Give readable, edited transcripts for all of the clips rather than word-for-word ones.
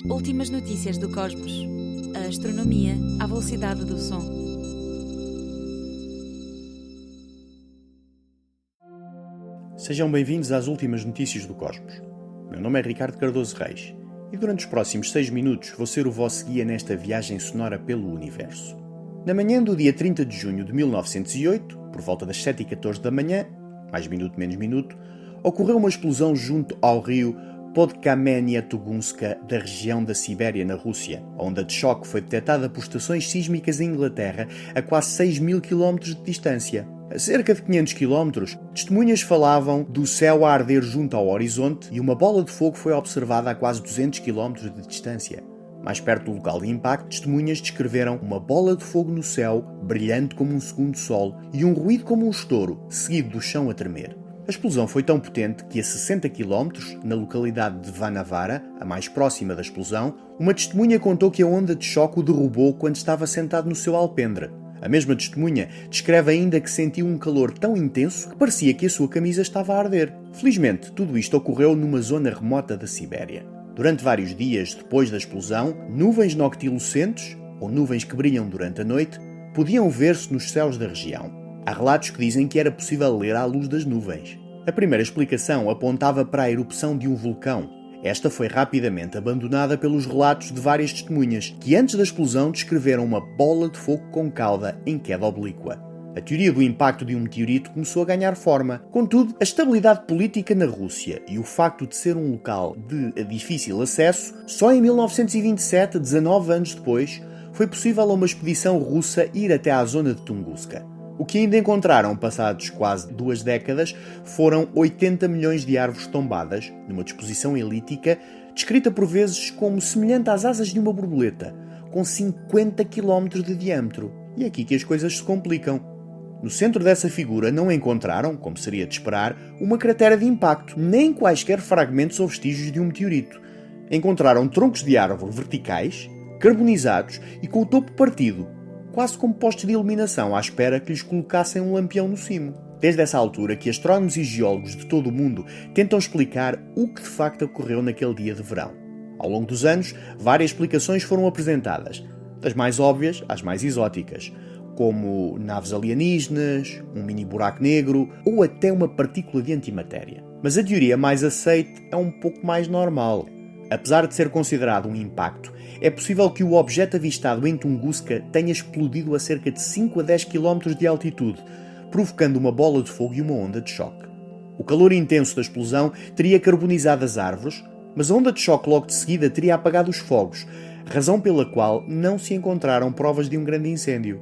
Últimas notícias do cosmos. A astronomia à velocidade do som. Sejam bem-vindos às últimas notícias do cosmos. Meu nome é Ricardo Cardoso Reis e durante os próximos 6 minutos vou ser o vosso guia nesta viagem sonora pelo universo. Na manhã do dia 30 de junho de 1908, por volta das 7h14 da manhã, mais minuto menos minuto, ocorreu uma explosão junto ao rio Podkamenia-Tunguska da região da Sibéria, na Rússia. A onda de choque foi detectada por estações sísmicas em Inglaterra a quase 6.000 km de distância. A cerca de 500 km, testemunhas falavam do céu a arder junto ao horizonte e uma bola de fogo foi observada a quase 200 km de distância. Mais perto do local de impacto, testemunhas descreveram uma bola de fogo no céu, brilhante como um segundo sol, e um ruído como um estouro, seguido do chão a tremer. A explosão foi tão potente que a 60 km, na localidade de Vanavara, a mais próxima da explosão, uma testemunha contou que a onda de choque o derrubou quando estava sentado no seu alpendre. A mesma testemunha descreve ainda que sentiu um calor tão intenso que parecia que a sua camisa estava a arder. Felizmente, tudo isto ocorreu numa zona remota da Sibéria. Durante vários dias depois da explosão, nuvens noctilucentes, ou nuvens que brilham durante a noite, podiam ver-se nos céus da região. Há relatos que dizem que era possível ler à luz das nuvens. A primeira explicação apontava para a erupção de um vulcão. Esta foi rapidamente abandonada pelos relatos de várias testemunhas, que antes da explosão descreveram uma bola de fogo com cauda em queda oblíqua. A teoria do impacto de um meteorito começou a ganhar forma. Contudo, a estabilidade política na Rússia e o facto de ser um local de difícil acesso, só em 1927, 19 anos depois, foi possível a uma expedição russa ir até à zona de Tunguska. O que ainda encontraram, passados quase 2 décadas, foram 80 milhões de árvores tombadas, numa disposição elíptica, descrita por vezes como semelhante às asas de uma borboleta, com 50 km de diâmetro. E é aqui que as coisas se complicam. No centro dessa figura não encontraram, como seria de esperar, uma cratera de impacto, nem quaisquer fragmentos ou vestígios de um meteorito. Encontraram troncos de árvore verticais, carbonizados e com o topo partido, quase como postos de iluminação à espera que lhes colocassem um lampião no cimo. Desde essa altura que astrónomos e geólogos de todo o mundo tentam explicar o que de facto ocorreu naquele dia de verão. Ao longo dos anos, várias explicações foram apresentadas, das mais óbvias às mais exóticas, como naves alienígenas, um mini buraco negro ou até uma partícula de antimatéria. Mas a teoria mais aceite é um pouco mais normal. Apesar de ser considerado um impacto, é possível que o objeto avistado em Tunguska tenha explodido a cerca de 5 a 10 km de altitude, provocando uma bola de fogo e uma onda de choque. O calor intenso da explosão teria carbonizado as árvores, mas a onda de choque logo de seguida teria apagado os fogos, razão pela qual não se encontraram provas de um grande incêndio.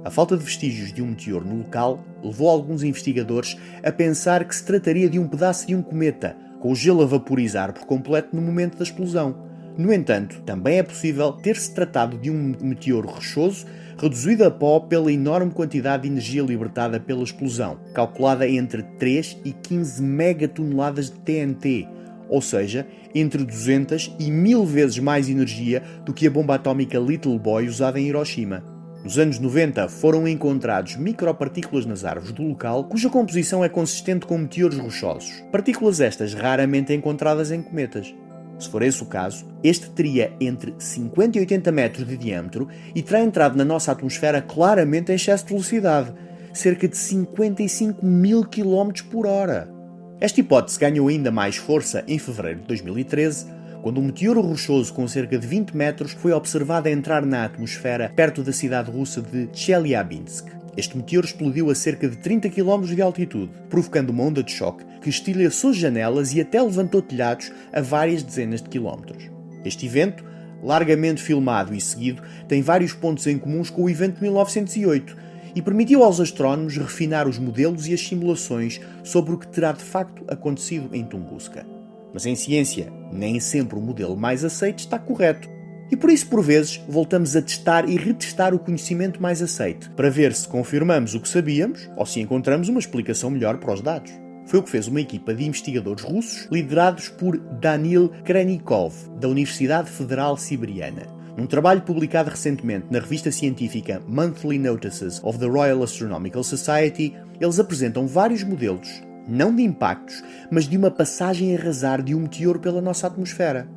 A falta de vestígios de um meteoro no local levou alguns investigadores a pensar que se trataria de um pedaço de um cometa, com o gelo a vaporizar por completo no momento da explosão. No entanto, também é possível ter-se tratado de um meteoro rochoso reduzido a pó pela enorme quantidade de energia libertada pela explosão, calculada entre 3 e 15 megatoneladas de TNT, ou seja, entre 200 e 1000 vezes mais energia do que a bomba atómica Little Boy usada em Hiroshima. Nos anos 90 foram encontrados micropartículas nas árvores do local cuja composição é consistente com meteoros rochosos, partículas estas raramente encontradas em cometas. Se for esse o caso, este teria entre 50 e 80 metros de diâmetro e terá entrado na nossa atmosfera claramente em excesso de velocidade, cerca de 55.000 km por hora. Esta hipótese ganhou ainda mais força em fevereiro de 2013, quando um meteoro rochoso com cerca de 20 metros foi observado a entrar na atmosfera perto da cidade russa de Chelyabinsk. Este meteoro explodiu a cerca de 30 km de altitude, provocando uma onda de choque que estilhaçou janelas e até levantou telhados a várias dezenas de quilómetros. Este evento, largamente filmado e seguido, tem vários pontos em comuns com o evento de 1908 e permitiu aos astrónomos refinar os modelos e as simulações sobre o que terá de facto acontecido em Tunguska. Mas em ciência, nem sempre o modelo mais aceito está correto. E por isso, por vezes, voltamos a testar e retestar o conhecimento mais aceite, para ver se confirmamos o que sabíamos ou se encontramos uma explicação melhor para os dados. Foi o que fez uma equipa de investigadores russos liderados por Danil Krenikov, da Universidade Federal Siberiana. Num trabalho publicado recentemente na revista científica Monthly Notices of the Royal Astronomical Society, eles apresentam vários modelos, não de impactos, mas de uma passagem a arrasar de um meteoro pela nossa atmosfera.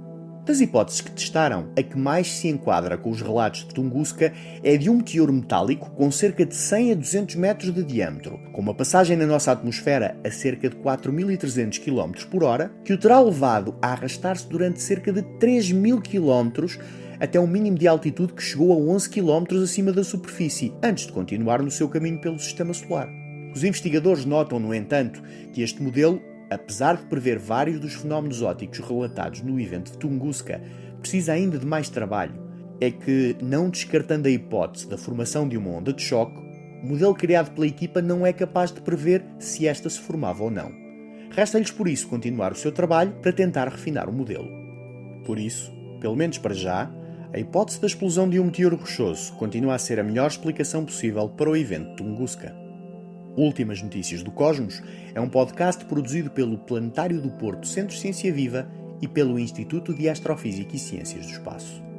Das hipóteses que testaram, a que mais se enquadra com os relatos de Tunguska é de um meteoro metálico com cerca de 100 a 200 metros de diâmetro, com uma passagem na nossa atmosfera a cerca de 4.300 km por hora, que o terá levado a arrastar-se durante cerca de 3.000 km até um mínimo de altitude que chegou a 11 km acima da superfície, antes de continuar no seu caminho pelo Sistema Solar. Os investigadores notam, no entanto, que este modelo, apesar de prever vários dos fenómenos ópticos relatados no evento de Tunguska, precisa ainda de mais trabalho. É que, não descartando a hipótese da formação de uma onda de choque, o modelo criado pela equipa não é capaz de prever se esta se formava ou não. Resta-lhes, por isso, continuar o seu trabalho para tentar refinar o modelo. Por isso, pelo menos para já, a hipótese da explosão de um meteoro rochoso continua a ser a melhor explicação possível para o evento de Tunguska. Últimas Notícias do Cosmos é um podcast produzido pelo Planetário do Porto Centro Ciência Viva e pelo Instituto de Astrofísica e Ciências do Espaço.